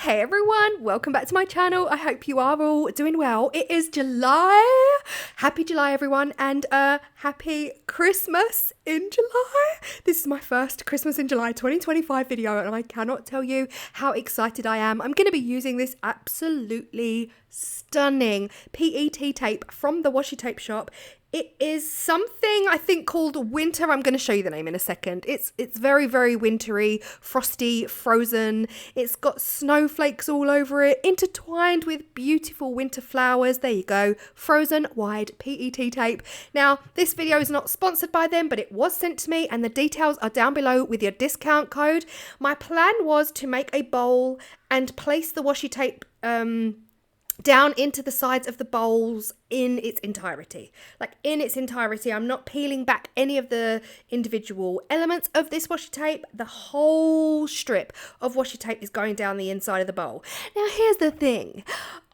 Hey everyone, welcome back to my channel. I hope you are all doing well. It is July. Happy July everyone, and happy Christmas in July. This is my first Christmas in July 2025 video and I cannot tell you how excited I am. I'm going to be using this absolutely stunning PET tape from the Washi tape shop. It is something I think called winter. I'm going to show you the name in a second. It's very, very wintry, frosty, frozen. It's got snowflakes all over it, intertwined with beautiful winter flowers. There you go. Frozen wide PET tape. Now, this video is not sponsored by them, but it was sent to me and the details are down below with your discount code. My plan was to make a bowl and place the washi tape down into the sides of the bowls in its entirety. Like in its entirety, I'm not peeling back any of the individual elements of this washi tape. The whole strip of washi tape is going down the inside of the bowl. Now here's the thing.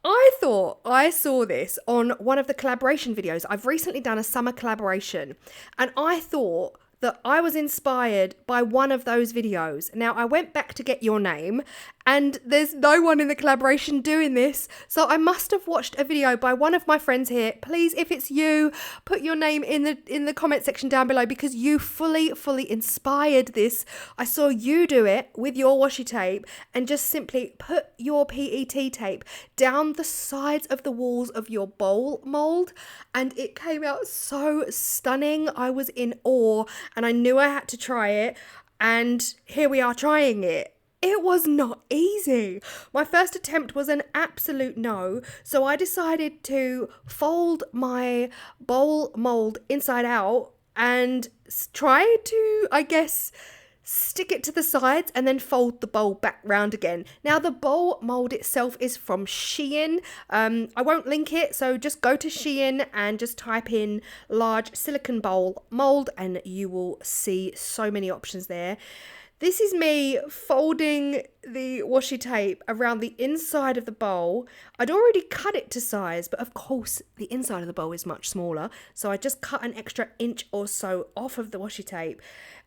I thought I saw this on one of the collaboration videos. I've recently done a summer collaboration and I thought that I was inspired by one of those videos. Now I went back to get your name and there's no one in the collaboration doing this. So I must have watched a video by one of my friends here. Please, if it's you, put your name in the comment section down below because you fully inspired this. I saw you do it with your washi tape and just simply put your PET tape down the sides of the walls of your bowl mold and it came out so stunning. I was in awe and I knew I had to try it and here we are trying it. It was not easy. My first attempt was an absolute no, so I decided to fold my bowl mold inside out and try to, I guess, stick it to the sides and then fold the bowl back round again. Now the bowl mold itself is from Shein. I won't link it, so just go to Shein and just type in large silicone bowl mold and you will see so many options there. This is me folding the washi tape around the inside of the bowl. I'd already cut it to size, but of course the inside of the bowl is much smaller. So I just cut an extra inch or so off of the washi tape.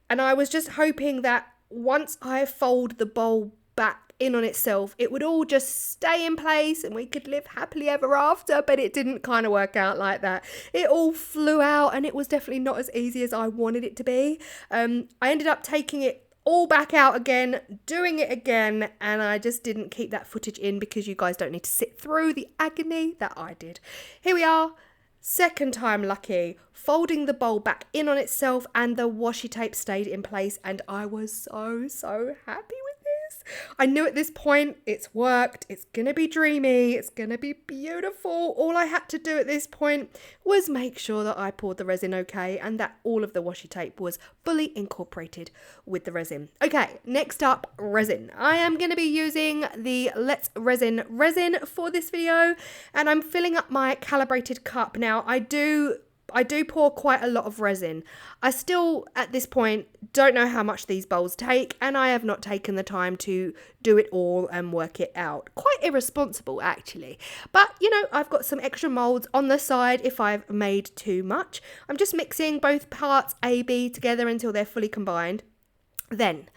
And I was just hoping that once I fold the bowl back in on itself, it would all just stay in place and we could live happily ever after, but it didn't kind of work out like that. It all flew out and it was definitely not as easy as I wanted it to be. I ended up taking it all back out again, doing it again, and I just didn't keep that footage in because you guys don't need to sit through the agony that I did. Here we are, second time lucky, folding the bowl back in on itself and the washi tape stayed in place and I was so happy with this. I knew at this point it's worked, it's gonna be dreamy, it's gonna be beautiful. All I had to do at this point was make sure that I poured the resin okay and that all of the washi tape was fully incorporated with the resin. Okay, next up, resin. I am going to be using the Let's Resin for this video and I'm filling up my calibrated cup. Now I do pour quite a lot of resin. I still, at this point, don't know how much these bowls take and I have not taken the time to do it all and work it out. Quite irresponsible, actually. But, you know, I've got some extra molds on the side if I've made too much. I'm just mixing both parts A, B together until they're fully combined. Then,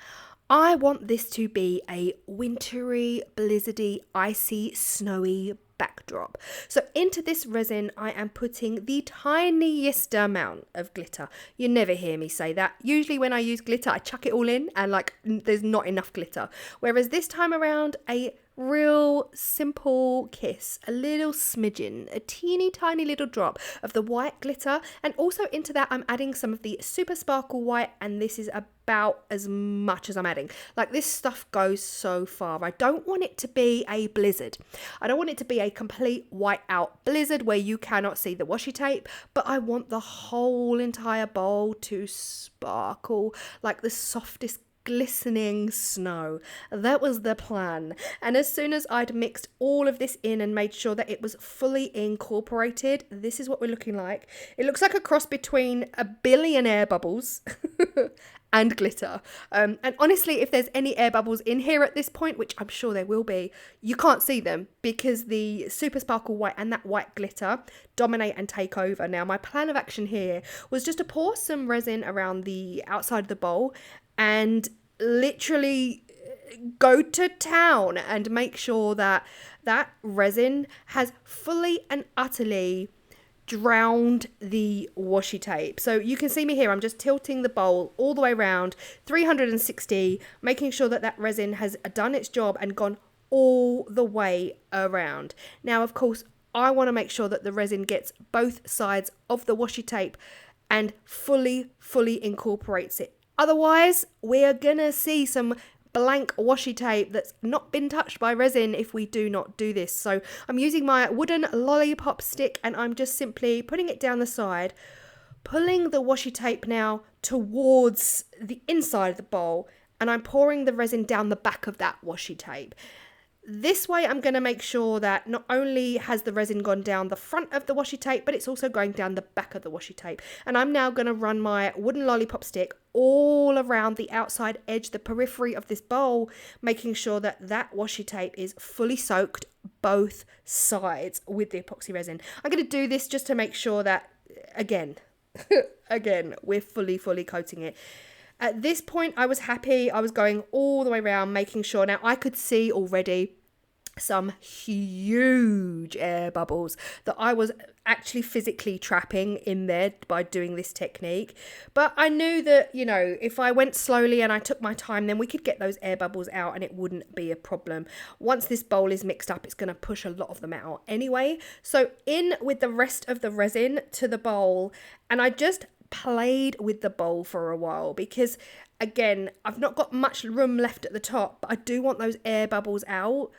I want this to be a wintry, blizzardy, icy, snowy backdrop. So into this resin I am putting the tiniest amount of glitter. You never hear me say that. Usually when I use glitter I chuck it all in and like there's not enough glitter. Whereas this time around a real simple kiss, a little smidgen, a teeny tiny little drop of the white glitter, and also into that I'm adding some of the super sparkle white and this is about as much as I'm adding. Like this stuff goes so far. I don't want it to be a blizzard. I don't want it to be a complete white out blizzard where you cannot see the washi tape, but I want the whole entire bowl to sparkle like the softest glistening snow. That was the plan. And as soon as I'd mixed all of this in and made sure that it was fully incorporated, this is what we're looking like. It looks like a cross between a billion air bubbles and glitter. And honestly, if there's any air bubbles in here at this point, which I'm sure there will be, you can't see them because the super sparkle white and that white glitter dominate and take over. Now, my plan of action here was just to pour some resin around the outside of the bowl and literally go to town and make sure that that resin has fully and utterly drowned the washi tape. So you can see me here, I'm just tilting the bowl all the way around 360, making sure that that resin has done its job and gone all the way around. Now, of course, I want to make sure that the resin gets both sides of the washi tape and fully incorporates it. Otherwise, we're gonna see some blank washi tape that's not been touched by resin if we do not do this. So I'm using my wooden lollipop stick and I'm just simply putting it down the side, pulling the washi tape now towards the inside of the bowl, and I'm pouring the resin down the back of that washi tape. This way I'm going to make sure that not only has the resin gone down the front of the washi tape, but it's also going down the back of the washi tape. And I'm now going to run my wooden lollipop stick all around the outside edge, the periphery of this bowl, making sure that that washi tape is fully soaked both sides with the epoxy resin. I'm going to do this just to make sure that, again, we're fully coating it. At this point, I was happy. I was going all the way around, making sure. Now, I could see already some huge air bubbles that I was actually physically trapping in there by doing this technique. But I knew that, you know, if I went slowly and I took my time, then we could get those air bubbles out and it wouldn't be a problem. Once this bowl is mixed up, it's going to push a lot of them out anyway. So in with the rest of the resin to the bowl, and I just played with the bowl for a while because, again, I've not got much room left at the top, but I do want those air bubbles out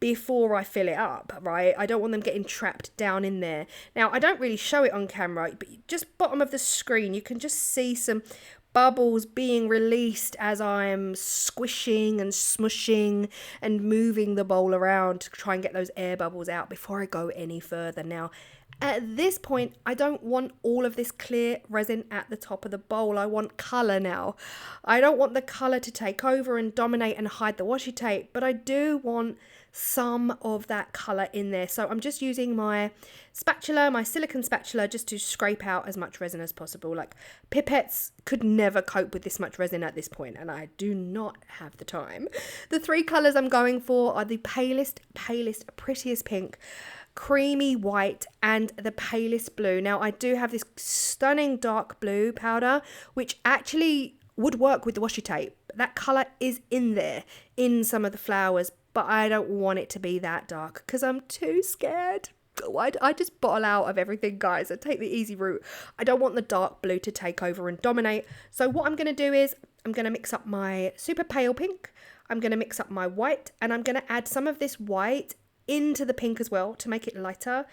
before I fill it up, right? I don't want them getting trapped down in there. Now, I don't really show it on camera, but just bottom of the screen, you can just see some bubbles being released as I'm squishing and smushing and moving the bowl around to try and get those air bubbles out before I go any further. Now, at this point, I don't want all of this clear resin at the top of the bowl. I want colour now. I don't want the colour to take over and dominate and hide the washi tape, but I do want some of that colour in there. So I'm just using my spatula, my silicone spatula, just to scrape out as much resin as possible. Like, pipettes could never cope with this much resin at this point, and I do not have the time. The three colours I'm going for are the palest, prettiest pink, creamy white, and the palest blue. Now, I do have this stunning dark blue powder, which actually would work with the washi tape. That colour is in there, in some of the flowers, but I don't want it to be that dark because I'm too scared. I just bottle out of everything, guys. I take the easy route. I don't want the dark blue to take over and dominate. So what I'm going to do is I'm going to mix up my super pale pink. I'm going to mix up my white, and I'm going to add some of this white into the pink as well to make it lighter.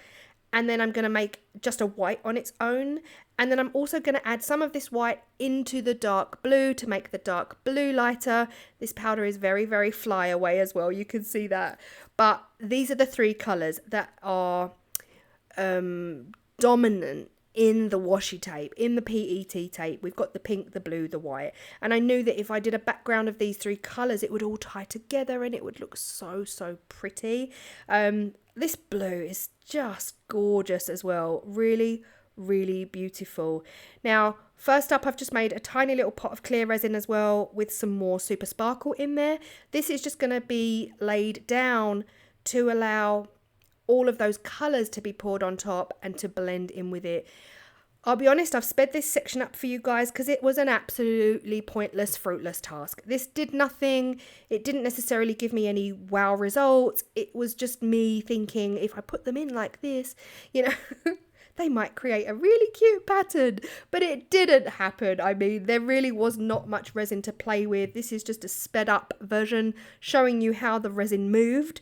And then I'm going to make just a white on its own. And then I'm also going to add some of this white into the dark blue to make the dark blue lighter. This powder is very fly away as well. You can see that. But these are the three colours that are dominant in the washi tape, in the PET tape. We've got the pink, the blue, the white. And I knew that if I did a background of these three colours, it would all tie together and it would look so pretty. This blue is just gorgeous as well. Really beautiful. Now, first up, I've just made a tiny little pot of clear resin as well with some more super sparkle in there. This is just going to be laid down to allow all of those colours to be poured on top and to blend in with it. I'll be honest, I've sped this section up for you guys because it was an absolutely pointless, fruitless task. This did nothing. It didn't necessarily give me any wow results. It was just me thinking, if I put them in like this, you know, they might create a really cute pattern, but it didn't happen. I mean, there really was not much resin to play with. This is just a sped up version showing you how the resin moved.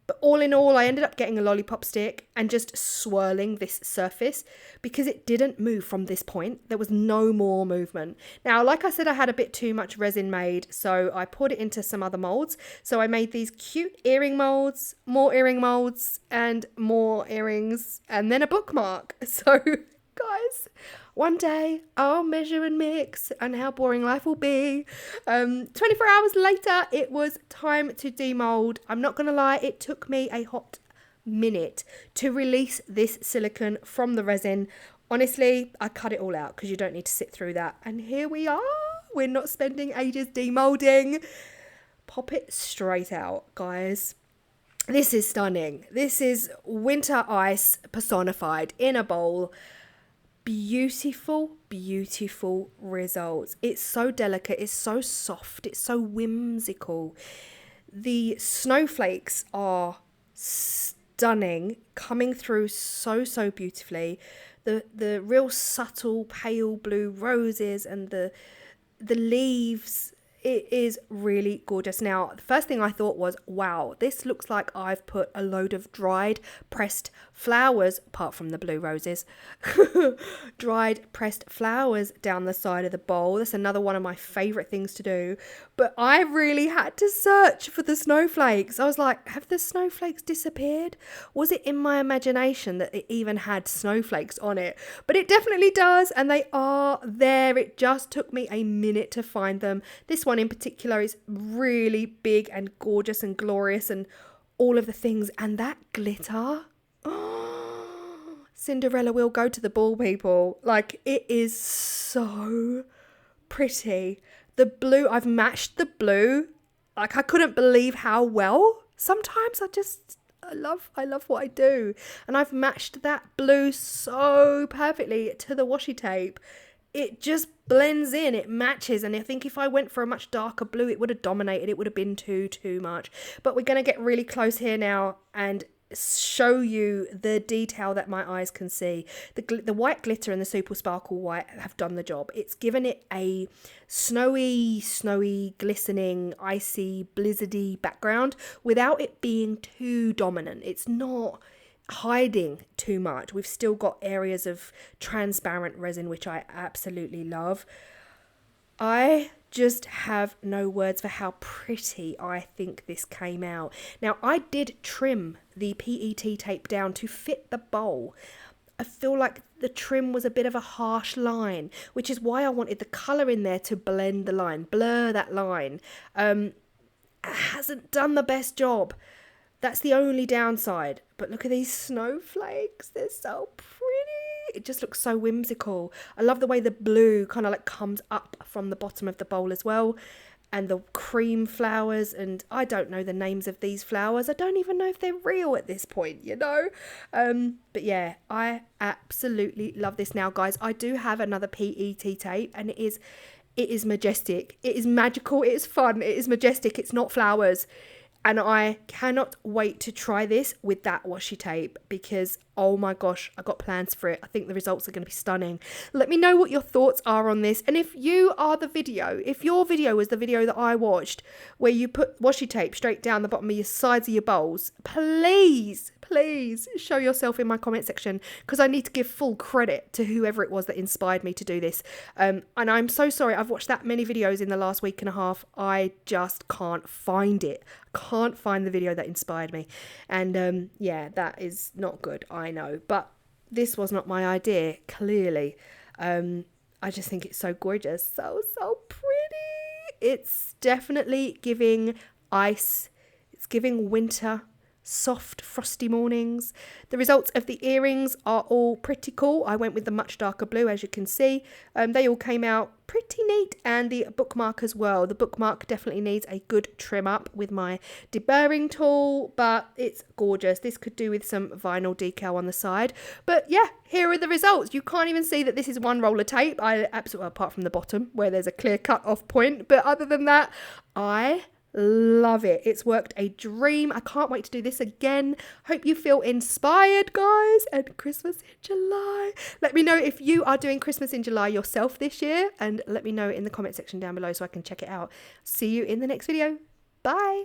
But all in all, I ended up getting a lollipop stick and just swirling this surface because it didn't move from this point. There was no more movement. Now, like I said, I had a bit too much resin made, so I poured it into some other molds. So I made these cute earring molds, more earring molds, and more earrings, and then a bookmark. So, guys, one day I'll measure and mix and how boring life will be. 24 hours later, it was time to demold. I'm not going to lie, it took me a hot minute to release this silicone from the resin. Honestly, I cut it all out because you don't need to sit through that. And here we are. We're not spending ages demolding. pop it straight out, guys. This is stunning. This is winter ice personified in a bowl. Beautiful, beautiful results. It's so delicate. It's so soft. It's so whimsical. The snowflakes are stunning, coming through so beautifully. The real subtle pale blue roses and the leaves, it is really gorgeous. Now, the first thing I thought was, wow, this looks like I've put a load of dried pressed flowers, apart from the blue roses, dried pressed flowers down the side of the bowl. That's another one of my favorite things to do. But I really had to search for the snowflakes. I was like, have the snowflakes disappeared? Was it in my imagination that it even had snowflakes on it? But it definitely does, and they are there. It just took me a minute to find them. This one in particular is really big and gorgeous and glorious and all of the things. And that glitter, oh, Cinderella will go to the ball, people. Like, it is so pretty. The blue, I've matched the blue. Like, I couldn't believe how well. Sometimes I love what I do. And I've matched that blue so perfectly to the washi tape. It just blends in, it matches. And I think if I went for a much darker blue, it would have dominated. It would have been too much. But we're going to get really close here now and show you the detail that my eyes can see. The white glitter and the super sparkle white have done the job. It's given it a snowy, glistening, icy, blizzardy background without it being too dominant. It's not hiding too much. We've still got areas of transparent resin, which I absolutely love. I just have no words for how pretty I think this came out. Now, I did trim the PET tape down to fit the bowl. I feel like the trim was a bit of a harsh line, which is why I wanted the colour in there to blend the line, blur that line. It hasn't done the best job. That's the only downside. But look at these snowflakes. They're so pretty. It just looks so whimsical. I love the way the blue kind of like comes up from the bottom of the bowl as well. And the cream flowers. And I don't know the names of these flowers. I don't even know if they're real at this point, you know. But yeah, I absolutely love this. Now, guys, I do have another PET tape. And it is majestic. It is magical. It is fun. It is majestic. It's not flowers. And I cannot wait to try this with that washi tape because, oh my gosh, I got plans for it. I think the results are going to be stunning. Let me know what your thoughts are on this. And if you are the video, if your video was the video that I watched where you put washi tape straight down the bottom of your sides of your bowls, please show yourself in my comment section because I need to give full credit to whoever it was that inspired me to do this. And I'm so sorry. I've watched that many videos in the last week and a half. I just can't find it. Can't find the video that inspired me. And yeah, that is not good, I know. But this was not my idea, clearly. I just think it's so gorgeous. So pretty. It's definitely giving ice. It's giving winter. Soft frosty mornings. The results of the earrings are all pretty cool. I went with the much darker blue, as you can see. They all came out pretty neat, and the bookmark as well. The bookmark definitely needs a good trim up with my deburring tool, but it's gorgeous. This could do with some vinyl decal on the side. But yeah, here are the results. You can't even see that this is one roll of tape. I absolutely, apart from the bottom where there's a clear cut off point, but other than that, I love it. It's worked a dream. I can't wait to do this again. Hope you feel inspired, guys. And Christmas in July. Let me know if you are doing Christmas in July yourself this year, and let me know in the comment section down below so I can check it out. See you in the next video. Bye.